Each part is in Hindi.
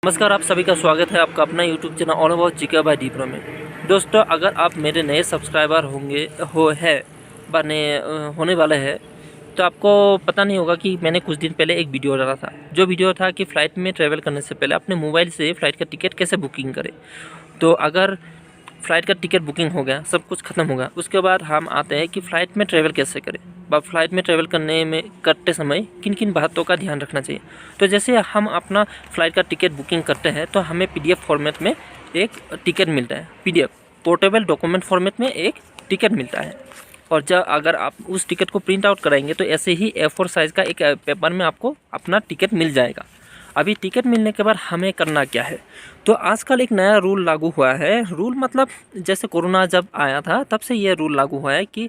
नमस्कार, आप सभी का स्वागत है आपका अपना YouTube channel all about GK by D pro में। दोस्तों, अगर आप मेरे नए सब्सक्राइबर होने वाले हैं तो आपको पता नहीं होगा कि मैंने कुछ दिन पहले एक वीडियो डाला था। जो वीडियो था कि फ़्लाइट में ट्रैवल करने से पहले अपने मोबाइल से फ़्लाइट का टिकट कैसे बुकिंग करें। तो अगर फ़्लाइट का टिकट बुकिंग हो गया, सब कुछ ख़त्म हो गया, उसके बाद हम आते हैं कि फ़्लाइट में ट्रैवल कैसे करें। फ़्लाइट में ट्रैवल करते समय किन किन बातों का ध्यान रखना चाहिए। तो जैसे हम अपना फ़्लाइट का टिकट बुकिंग करते हैं तो हमें PDF फॉर्मेट में एक टिकट मिलता है। PDF पोर्टेबल डॉक्यूमेंट फॉर्मेट में एक टिकट मिलता है। और जब अगर आप उस टिकट को प्रिंट आउट कराएंगे तो ऐसे ही A4 साइज़ का एक पेपर में आपको अपना टिकट मिल जाएगा। अभी टिकट मिलने के बाद हमें करना क्या है, तो आजकल एक नया रूल लागू हुआ है। रूल मतलब जैसे कोरोना जब आया था तब से ये रूल लागू हुआ है कि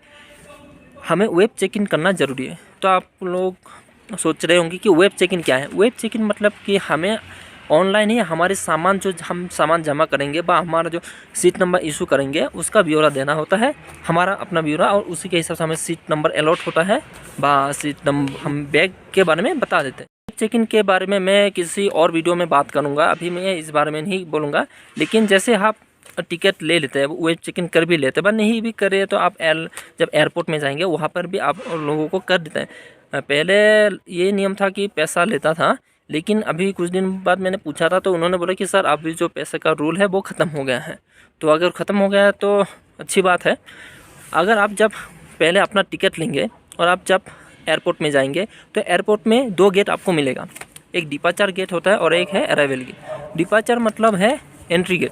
हमें वेब चेक इन करना ज़रूरी है। तो आप लोग सोच रहे होंगे कि वेब चेक इन क्या है। वेब चेक इन मतलब कि हमें ऑनलाइन ही हमारे सामान जो हम सामान जमा करेंगे व हमारा जो सीट नंबर इशू करेंगे उसका ब्यौरा देना होता है, हमारा अपना ब्यौरा, और उसी के हिसाब से हमें सीट नंबर अलॉट होता है व सीट नंबर हम बैग के बारे में बता देते हैं। चेक इन के बारे में मैं किसी और वीडियो में बात करूंगा, अभी मैं इस बारे में नहीं बोलूँगा। लेकिन जैसे आप टिकट ले लेते हैं, वेब चेक इन कर भी लेते हैं, पर नहीं भी करे तो आप जब एयरपोर्ट में जाएंगे वहाँ पर भी आप लोगों को कर देते हैं। पहले ये नियम था कि पैसा लेता था, लेकिन अभी कुछ दिन बाद मैंने पूछा था तो उन्होंने बोला कि सर अभी जो पैसे का रूल है वो ख़त्म हो गया है। तो अगर ख़त्म हो गया है तो अच्छी बात है। अगर आप जब पहले अपना टिकट लेंगे और आप जब एयरपोर्ट में जाएंगे तो एयरपोर्ट में 2 गेट आपको मिलेगा। एक डिपार्चर गेट होता है और एक है अराइवल गेट। डिपार्चर मतलब है एंट्री गेट,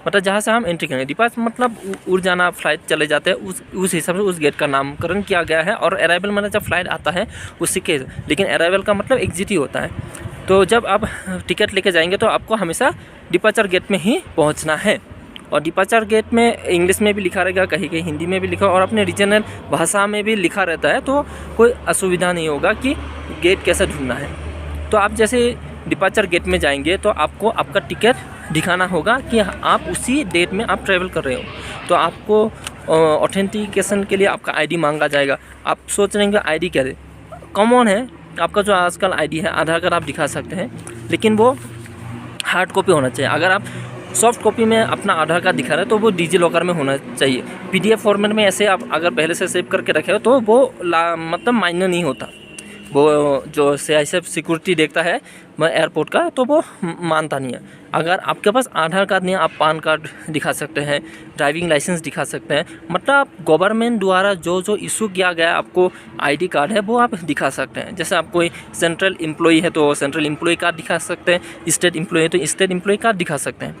मतलब जहाँ से हम एंट्री करेंगे। डिपार्चर मतलब उड़ जाना, फ्लाइट चले जाते हैं, उस हिसाब से उस गेट का नामकरण किया गया है। और अराइवल मतलब जब फ्लाइट आता है उसी के, लेकिन अराइवल का मतलब एग्जिट ही होता है। तो जब आप टिकट लेके जाएंगे तो आपको हमेशा डिपार्चर गेट में ही पहुँचना है। और डिपार्चर गेट में इंग्लिश में भी लिखा रहेगा, कहीं कहीं हिंदी में भी लिखा और अपने रीजनल भाषा में भी लिखा रहता है, तो कोई असुविधा नहीं होगा कि गेट कैसे ढूंढना है। तो आप जैसे डिपार्चर गेट में जाएंगे तो आपको आपका टिकट दिखाना होगा कि आप उसी डेट में आप ट्रैवल कर रहे हो। तो आपको ऑथेंटिकेशन के लिए आपका ID मांगा जाएगा। आप सोच रहे हैं कि ID क्या है, कॉमन है आपका जो आजकल ID है, आधार कार्ड आप दिखा सकते हैं, लेकिन वो हार्ड कॉपी होना चाहिए। अगर आप सॉफ्ट कॉपी में अपना आधार कार्ड दिखा रहे हैं तो वो डिजी लॉकर में होना चाहिए। PDF फॉर्मेट में ऐसे आप अगर पहले से सेव करके रखे हो तो वो मतलब मायने नहीं होता। वो जो CISF सिक्योरिटी देखता है एयरपोर्ट का, तो वो मानता नहीं है। अगर आपके पास आधार कार्ड नहीं है, आप पान कार्ड दिखा सकते हैं, ड्राइविंग लाइसेंस दिखा सकते हैं, मतलब गवर्नमेंट द्वारा जो जो इशू किया गया आपको ID कार्ड है वो आप दिखा सकते हैं। जैसे आप कोई सेंट्रल एम्प्लॉई है तो सेंट्रल एम्प्लॉई कार्ड दिखा सकते हैं, स्टेट एम्प्लॉई है तो स्टेट एम्प्लॉई कार्ड दिखा सकते हैं।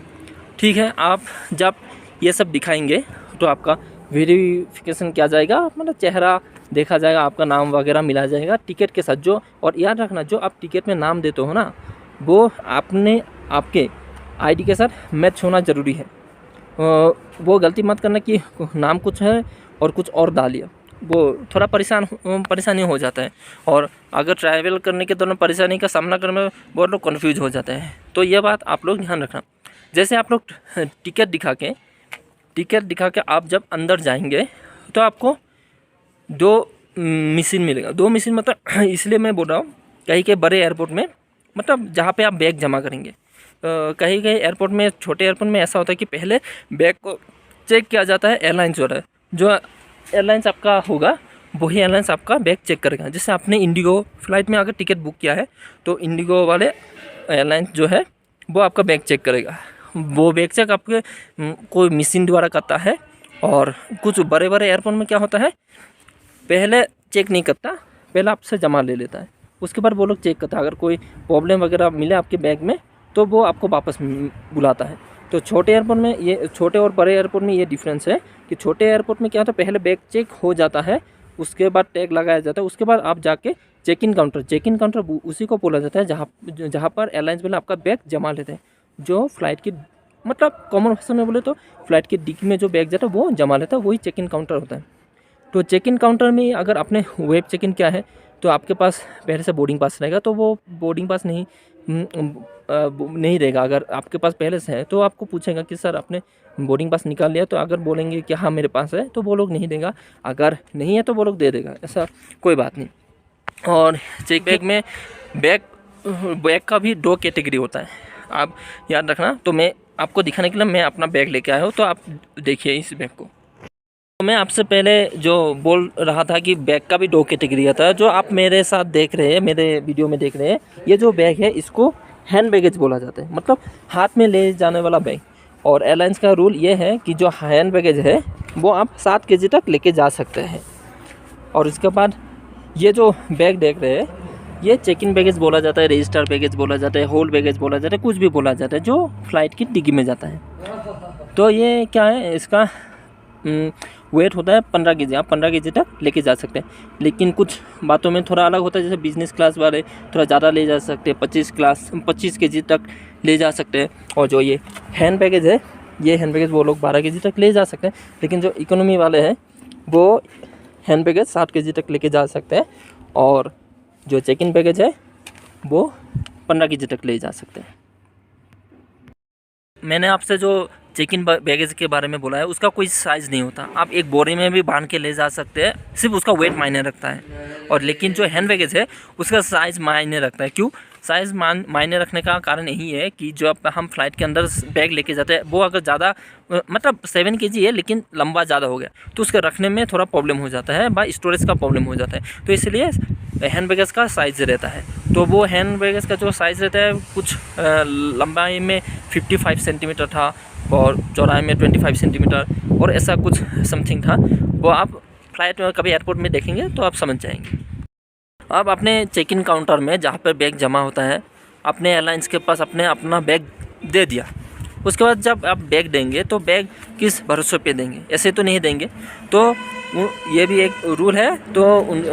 ठीक है, आप जब ये सब दिखाएंगे तो आपका वेरिफिकेशन किया जाएगा, मतलब चेहरा देखा जाएगा, आपका नाम वगैरह मिला जाएगा टिकट के साथ। जो और याद रखना, जो आप टिकट में नाम देते हो ना, वो आपके ID के साथ मैच होना ज़रूरी है। वो गलती मत करना कि नाम कुछ है और कुछ और डालिए, वो थोड़ा परेशानी हो जाता है। और अगर ट्रैवल करने के दौरान परेशानी का सामना करने में बहुत लोग कन्फ्यूज हो जाते हैं, तो ये बात आप लोग ध्यान रखना। जैसे आप लोग टिकट दिखा के आप जब अंदर जाएंगे तो आपको 2 मशीन मिलेगा। 2 मशीन मतलब इसलिए मैं बोल रहा हूँ, कहीं के बड़े एयरपोर्ट में, मतलब जहाँ पे आप बैग जमा करेंगे, कहीं कहीं एयरपोर्ट में, छोटे एयरपोर्ट में ऐसा होता है कि पहले बैग को चेक किया जाता है एयरलाइंस द्वारा। जो एयरलाइंस आपका होगा वही एयरलाइंस आपका बैग चेक करेगा। जैसे आपने इंडिगो फ्लाइट में अगर टिकट बुक किया है तो इंडिगो वाले एयरलाइंस जो है वो आपका बैग चेक करेगा। वो बैग चेक आपके कोई मशीन द्वारा करता है। और कुछ बड़े बड़े एयरपोर्ट में क्या होता है, पहले चेक नहीं करता, पहले आपसे जमा ले लेता है, उसके बाद वो लोग चेक करता है। अगर कोई प्रॉब्लम वगैरह मिले आपके बैग में तो वो आपको वापस बुलाता है। तो छोटे एयरपोर्ट में ये, छोटे और बड़े एयरपोर्ट में ये डिफरेंस है कि छोटे एयरपोर्ट में क्या होता है, पहले बैग चेक हो जाता है, उसके बाद टैग लगाया जाता है, उसके बाद आप जाके चेक इन काउंटर उसी को बोला जाता है जहाँ पर एयरलाइंस वाले आपका बैग जमा लेते हैं। जो फ्लाइट की, मतलब कॉमन भाषा में बोले तो फ्लाइट की डिक्की में जो बैग जाता है वो जमा लेता है, वही चेक इन काउंटर होता है। तो चेक इन काउंटर में अगर आपने वेब चेक इन क्या है तो आपके पास पहले से बोर्डिंग पास रहेगा, तो वो बोर्डिंग पास नहीं रहेगा। अगर आपके पास पहले से है तो आपको पूछेगा कि सर आपने बोर्डिंग पास निकाल लिया, तो अगर बोलेंगे कि हाँ मेरे पास है तो वो लोग नहीं देगा, अगर नहीं है तो वो लोग दे देगा, ऐसा कोई बात नहीं। और चेक बैग में बैग का भी 2 कैटेगरी होता है। आप याद रखना। तो मैं आपको दिखाने के लिए मैं अपना बैग लेके आया हूँ, तो आप देखिए इस बैग को। तो मैं आपसे पहले जो बोल रहा था कि बैग का भी 2 कैटेगरी आता है। जो आप मेरे साथ देख रहे हैं, मेरे वीडियो में देख रहे हैं, ये जो बैग है इसको हैंड बैगेज बोला जाता है, मतलब हाथ में ले जाने वाला बैग। और एयरलाइंस का रूल ये है कि जो हैंड बैगेज है वो आप 7 केजी तक लेके जा सकते हैं। और उसके बाद ये जो बैग देख रहे हैं, ये चेक इन बैगेज बोला जाता है, रजिस्टर बैगेज बोला जाता है, होल्ड बैगेज बोला जाता है, कुछ भी बोला जाता है, जो फ़्लाइट की डिग्गी में जाता है। तो ये क्या है, इसका वेट होता है 15 केजी। आप 15 केजी तक लेके जा सकते हैं, लेकिन कुछ बातों में थोड़ा अलग होता है। जैसे बिज़नेस क्लास वाले थोड़ा ज़्यादा ले जा सकते हैं, 25 केजी तक ले जा सकते हैं। और जो ये हैंड बैगेज है, ये हैंड बैगेज वो लोग 12 केजी तक ले जा सकते हैं, लेकिन जो इकोनॉमी वाले हैं वो हैंड बैगेज 60 केजी तक लेके जा सकते हैं। और जो चेक इन बैगेज है वो 15 केजी तक ले जा सकते हैं। मैंने आपसे जो चेक इन बैगेज के बारे में बोला है, उसका कोई साइज़ नहीं होता। आप एक बोरी में भी बांध के ले जा सकते हैं, सिर्फ उसका वेट मायने रखता है। और लेकिन जो हैंड बैगेज है उसका साइज़ मायने रखता है। क्यों साइज़ मायने रखने का कारण यही है कि जो हम फ्लाइट के अंदर बैग लेके जाते हैं, वो अगर ज़्यादा मतलब 7 केजी है लेकिन लंबा ज़्यादा हो गया, तो उसके रखने में थोड़ा प्रॉब्लम हो जाता है, बाय स्टोरेज का प्रॉब्लम हो जाता है। तो इसलिए हैंड बैगेज का साइज़ रहता है। तो वो हैंड बैगेज का जो साइज़ रहता है, कुछ लंबाई में 55 सेंटीमीटर था और चौड़ाई में 25 सेंटीमीटर और ऐसा कुछ समथिंग था। वो आप फ्लाइट में कभी एयरपोर्ट में देखेंगे तो आप समझ जाएंगे। अब अपने चेक इन काउंटर में जहाँ पर बैग जमा होता है, अपने एयरलाइंस के पास अपना बैग दे दिया। उसके बाद जब आप बैग देंगे तो बैग किस भरोसे पे देंगे, ऐसे तो नहीं देंगे। तो ये भी एक रूल है, तो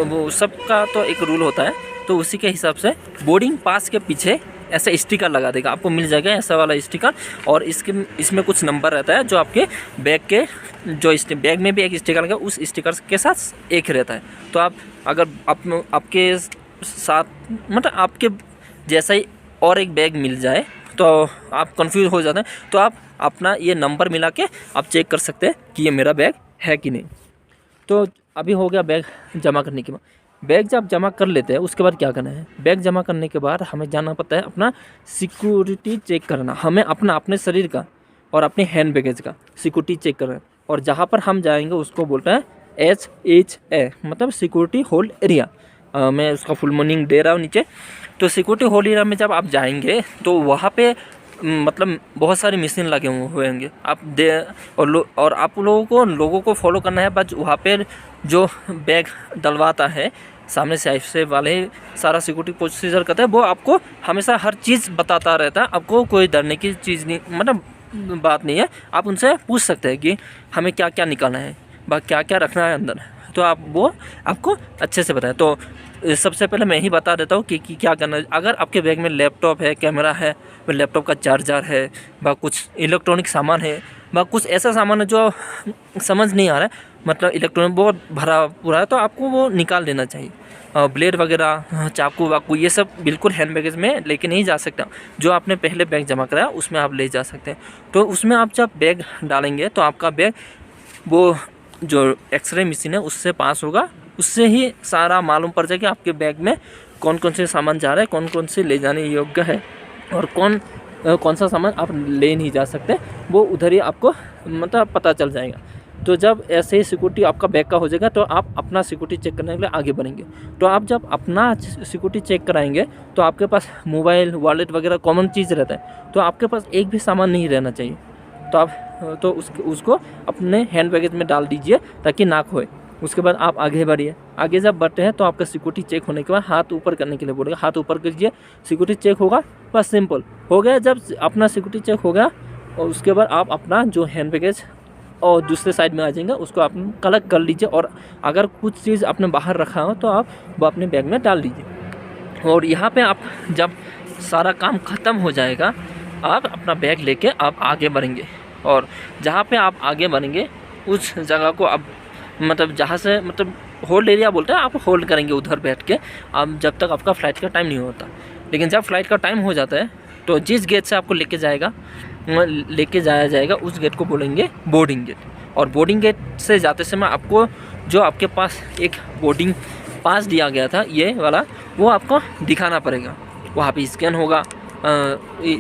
वो सबका तो एक रूल होता है। तो उसी के हिसाब से बोर्डिंग पास के पीछे ऐसा स्टिकर लगा देगा, आपको मिल जाएगा ऐसा वाला स्टिकर। और इसमें कुछ नंबर रहता है जो आपके बैग के जो बैग में भी एक स्टिकर लगा, उस स्टिकर के साथ एक रहता है। तो आप अगर आपके साथ मतलब आपके जैसा ही और एक बैग मिल जाए तो आप कंफ्यूज हो जाते हैं, तो आप अपना ये नंबर मिला के आप चेक कर सकते हैं कि ये मेरा बैग है कि नहीं। तो अभी हो गया बैग जमा करने के बाद। बैग जब जमा कर लेते हैं उसके बाद क्या करना है, बैग जमा करने के बाद हमें जाना पड़ता है अपना सिक्योरिटी चेक करना। हमें अपने शरीर का और अपने हैंड बैगेज का सिक्योरिटी चेक करना है। और जहाँ पर हम जाएंगे उसको बोलते हैं SHA, मतलब सिक्योरिटी होल्ड एरिया। मैं उसका फुल मीनिंग दे रहा हूँ नीचे। तो सिक्योरिटी होल्ड एरिया में जब आप जाएंगे तो वहाँ पे मतलब बहुत सारी मशीन लगे हुए होंगे आप और आप लोगों को फॉलो करना है। बस वहाँ पे जो बैग डलवाता है सामने से वाले सारा सिक्योरिटी प्रोसीजर करता है, वो आपको हमेशा हर चीज़ बताता रहता है। आपको कोई डरने की चीज़ नहीं, मतलब बात नहीं है। आप उनसे पूछ सकते हैं कि हमें क्या क्या निकालना है, क्या क्या रखना है अंदर, तो वो आपको अच्छे से बताए। तो सबसे पहले मैं ही बता देता हूँ कि क्या करना है। अगर आपके बैग में लैपटॉप है, कैमरा है, लैपटॉप का चार्जर है, व कुछ इलेक्ट्रॉनिक सामान है, व कुछ ऐसा सामान है जो समझ नहीं आ रहा है, मतलब इलेक्ट्रॉनिक बहुत भरा पूरा है, तो आपको वो निकाल देना चाहिए। ब्लेड वगैरह, चाकू वाकू, ये सब बिल्कुल हैंड बैगेज में लेके नहीं जा सकता। जो आपने पहले बैग जमा कराया उसमें आप ले जा सकते हैं। तो उसमें आप जब बैग डालेंगे तो आपका बैग वो जो एक्सरे मशीन है उससे पास होगा, उससे ही सारा मालूम पड़ जाएगा आपके बैग में कौन कौन से सामान जा रहा है, कौन कौन से ले जाने योग्य है और कौन सा सामान आप ले नहीं जा सकते, वो उधर ही आपको मतलब पता चल जाएगा। तो जब ऐसे ही सिक्योरिटी आपका बैग का हो जाएगा तो आप अपना सिक्योरिटी चेक करने के लिए आगे बढ़ेंगे। तो आप जब अपना सिक्योरिटी चेक कराएंगे तो आपके पास मोबाइल, वॉलेट वगैरह कॉमन चीज़ रहता है, तो आपके पास एक भी सामान नहीं रहना चाहिए। तो आप उसको अपने हैंड बैगेज में डाल दीजिए ताकि ना खोए। उसके बाद आप आगे बढ़िए। आगे जब बढ़ते हैं तो आपका सिक्योरिटी चेक होने के बाद हाथ ऊपर करने के लिए बोलेगा, हाथ ऊपर कीजिए, सिक्योरिटी चेक होगा, बस सिंपल हो गया। जब अपना सिक्योरिटी चेक हो गया और उसके बाद आप अपना जो हैंड बैगेज और दूसरे साइड में आ जाएंगे, उसको आप कलेक्ट कर लीजिए। और अगर कुछ चीज़ आपने बाहर रखा हो तो आप वो अपने बैग में डाल दीजिए। और यहाँ पे आप जब सारा काम ख़त्म हो जाएगा, आप अपना बैग लेके आप आगे बढ़ेंगे। और जहाँ पे आप आगे बढ़ेंगे उस जगह को आप मतलब जहाँ से मतलब होल्ड एरिया बोलते हैं, आप होल्ड करेंगे उधर बैठ के आप जब तक आपका फ़्लाइट का टाइम नहीं होता। लेकिन जब फ्लाइट का टाइम हो जाता है तो जिस गेट से आपको लेके जाया जाएगा उस गेट को बोलेंगे बोर्डिंग गेट। और बोर्डिंग गेट से जाते समय आपको जो आपके पास एक बोर्डिंग पास दिया गया था ये वाला, वो आपको दिखाना पड़ेगा। वहाँ पे स्कैन होगा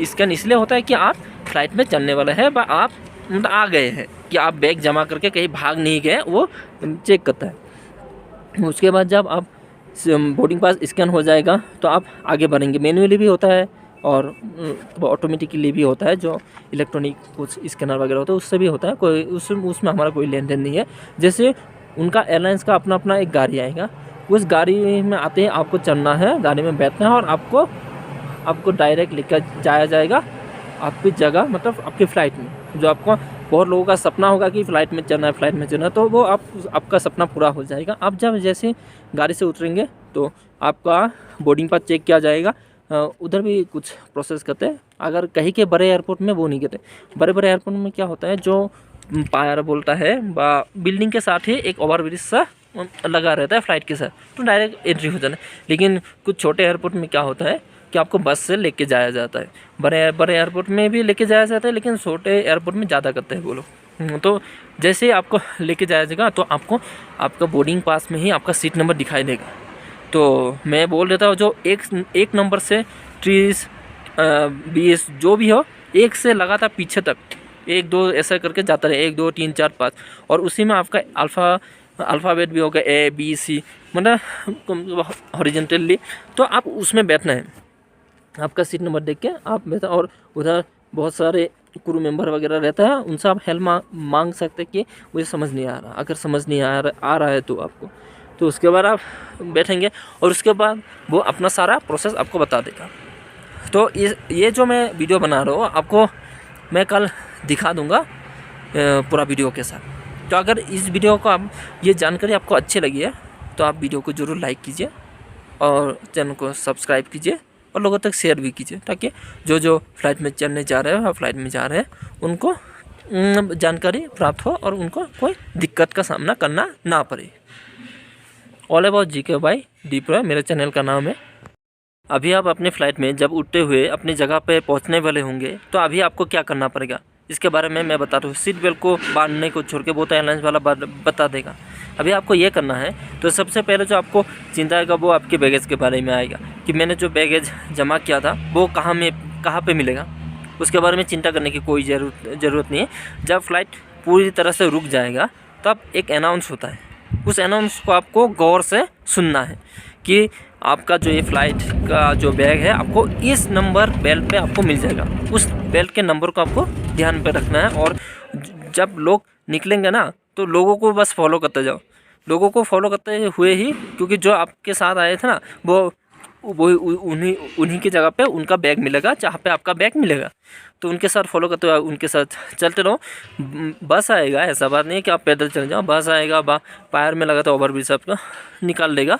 स्कैन इसलिए होता है कि आप फ्लाइट में चलने वाले हैं, आप मतलब आ गए हैं, कि आप बैग जमा करके कहीं भाग नहीं गए, वो चेक करता है। उसके बाद जब आप बोर्डिंग पास स्कैन हो जाएगा तो आप आगे बढ़ेंगे। मैनुअली भी होता है और ऑटोमेटिकली भी होता है, जो इलेक्ट्रॉनिक कुछ स्कैनर वगैरह होता है उससे भी होता है, कोई उसमें हमारा कोई लेन देन नहीं है। जैसे उनका एयरलाइंस का अपना अपना एक गाड़ी आएगा, उस गाड़ी में आते ही आपको चढ़ना है, गाड़ी में बैठना है और आपको डायरेक्ट लेकर जाया जाएगा आपकी जगह, मतलब आपकी फ़्लाइट में। जो आपको बहुत लोगों का सपना होगा कि फ़्लाइट में चलना है, फ़्लाइट में चलना है, तो वो आपका सपना पूरा हो जाएगा। आप जब जैसे गाड़ी से उतरेंगे तो आपका बोर्डिंग पास चेक किया जाएगा। उधर भी कुछ प्रोसेस करते हैं, अगर कहीं के बड़े एयरपोर्ट में वो नहीं करते। बड़े एयरपोर्ट में क्या होता है, जो पायर बोलता है बिल्डिंग के साथ ही एक ओवरब्रिज सा लगा रहता है फ़्लाइट के साथ, तो डायरेक्ट एंट्री हो जाना है। लेकिन कुछ छोटे एयरपोर्ट में क्या होता है कि आपको बस से लेके जाया जाता है। बड़े एयरपोर्ट में भी लेके जाया जाता है, लेकिन छोटे एयरपोर्ट में ज़्यादा करते हैं वो लोग। तो जैसे ही आपको लेके जाया जाएगा तो आपको आपका बोर्डिंग पास में ही आपका सीट नंबर दिखाई देगा। तो मैं बोल देता हूँ, जो एक नंबर से 30 20 जो भी हो, एक से लगातार पीछे तक 1 2 ऐसा करके जाता रहे, 1 2 3 4 5, और उसी में आपका अल्फ़ाबेट भी होगा ABC, मतलब हॉरिजॉन्टली, तो आप उसमें बैठना है। आपका सीट नंबर देख के आप बैठा, और उधर बहुत सारे क्रू मेंबर वगैरह रहता है, उनसे आप हेल्प मांग सकते हैं कि मुझे समझ नहीं आ रहा। अगर समझ नहीं आ रहा है तो आपको, तो उसके बाद आप बैठेंगे और उसके बाद वो अपना सारा प्रोसेस आपको बता देगा। तो ये जो मैं वीडियो बना रहा हूँ आपको मैं कल दिखा दूँगा पूरा वीडियो के साथ। तो अगर इस वीडियो को आप ये जानकारी आपको अच्छी लगी है तो आप वीडियो को ज़रूर लाइक कीजिए और चैनल को सब्सक्राइब कीजिए और लोगों तक शेयर भी कीजिए, ताकि जो फ्लाइट में चलने जा रहे हैं, फ्लाइट में जा रहे हैं, उनको जानकारी प्राप्त हो और उनको कोई दिक्कत का सामना करना ना पड़े। ऑल अबाउट जीके बाय दीप्रो मेरे चैनल का नाम है। अभी आप अपने फ़्लाइट में जब उठते हुए अपनी जगह पे पहुंचने वाले होंगे तो अभी आपको क्या करना पड़ेगा इसके बारे में मैं बताता हूँ। सीट बेल्ट को बांधने को छोड़ के वो तो एयरलाइंस वाला बता देगा। अभी आपको ये करना है, तो सबसे पहले जो आपको चिंता आएगा वो आपके बैगेज के बारे में आएगा कि मैंने जो बैगेज जमा किया था वो कहाँ पे मिलेगा। उसके बारे में चिंता करने की कोई ज़रूरत नहीं है। जब फ़्लाइट पूरी तरह से रुक जाएगा तब एक अनाउंस होता है, उस अनाउंस को आपको गौर से सुनना है कि आपका जो ये फ़्लाइट का जो बैग है आपको इस नंबर बेल्ट पे आपको मिल जाएगा। उस बेल्ट के नंबर को आपको ध्यान पे रखना है, और जब लोग निकलेंगे ना तो लोगों को बस फॉलो करते जाओ, लोगों को फॉलो करते हुए ही, क्योंकि जो आपके साथ आए थे ना वो उन्हीं की जगह पे उनका बैग मिलेगा जहाँ पे आपका बैग मिलेगा, तो उनके साथ फॉलो करते हुए उनके साथ चलते रहो। बस आएगा, ऐसा बात नहीं है कि आप पैदल चले जाओ, बस आएगा, पायर में लगा तो ओवरब्रिज आपका निकाल लेगा,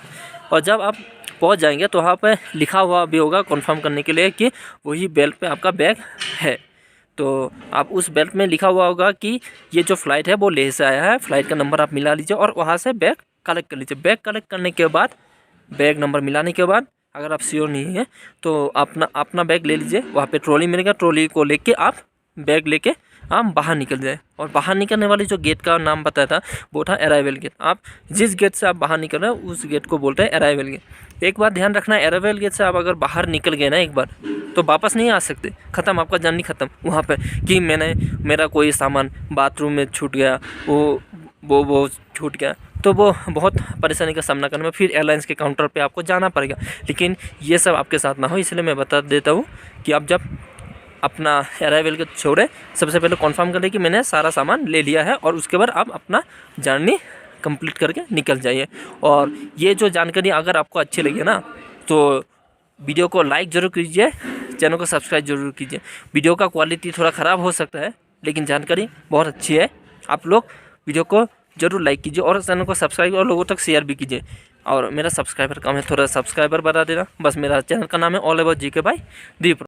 और जब आप पहुंच जाएंगे तो वहाँ पे लिखा हुआ भी होगा कंफर्म करने के लिए कि वही बेल्ट पे आपका बैग है। तो आप उस बेल्ट में लिखा हुआ होगा कि ये जो फ़्लाइट है वो लेह से आया है, फ़्लाइट का नंबर आप मिला लीजिए और वहाँ से बैग कलेक्ट कर लीजिए। बैग कलेक्ट करने के बाद, बैग नंबर मिलाने के बाद, अगर आप श्योर नहीं है तो अपना बैग ले लीजिए। वहाँ पे ट्रॉली मिलेगा, ट्रॉली को लेके आप बैग लेके आप बाहर निकल जाए। और बाहर निकलने वाली जो गेट का नाम बताया था वो था अराइवल गेट। आप जिस गेट से आप बाहर निकल रहे हैं उस गेट को बोलते हैं अराइवल गेट। एक बात ध्यान रखना है, अराइवल गेट से आप अगर बाहर निकल गए ना एक बार तो वापस नहीं आ सकते, ख़त्म, आपका जर्नी ख़त्म। वहाँ पे कि मेरा कोई सामान बाथरूम में छूट गया, वो छूट गया, तो वो बहुत परेशानी का सामना करना, फिर एयरलाइंस के काउंटर पे आपको जाना पड़ेगा। लेकिन ये सब आपके साथ ना हो, इसलिए मैं बता देता हूँ कि आप जब अपना अराइवल के छोड़े सबसे पहले कंफर्म कर ले कि मैंने सारा सामान ले लिया है, और उसके बाद आप अपना जर्नी कंप्लीट करके निकल जाइए। और ये जो जानकारी अगर आपको अच्छी लगी ना तो वीडियो को लाइक ज़रूर कीजिए, चैनल को सब्सक्राइब जरूर कीजिए। वीडियो का क्वालिटी थोड़ा ख़राब हो सकता है लेकिन जानकारी बहुत अच्छी है। आप लोग वीडियो को ज़रूर लाइक कीजिए और चैनल को सब्सक्राइब और लोगों तक शेयर भी कीजिए। और मेरा सब्सक्राइबर कम है, थोड़ा सब्सक्राइबर बढ़ा देना। बस मेरा चैनल का नाम है all about GK by Deep.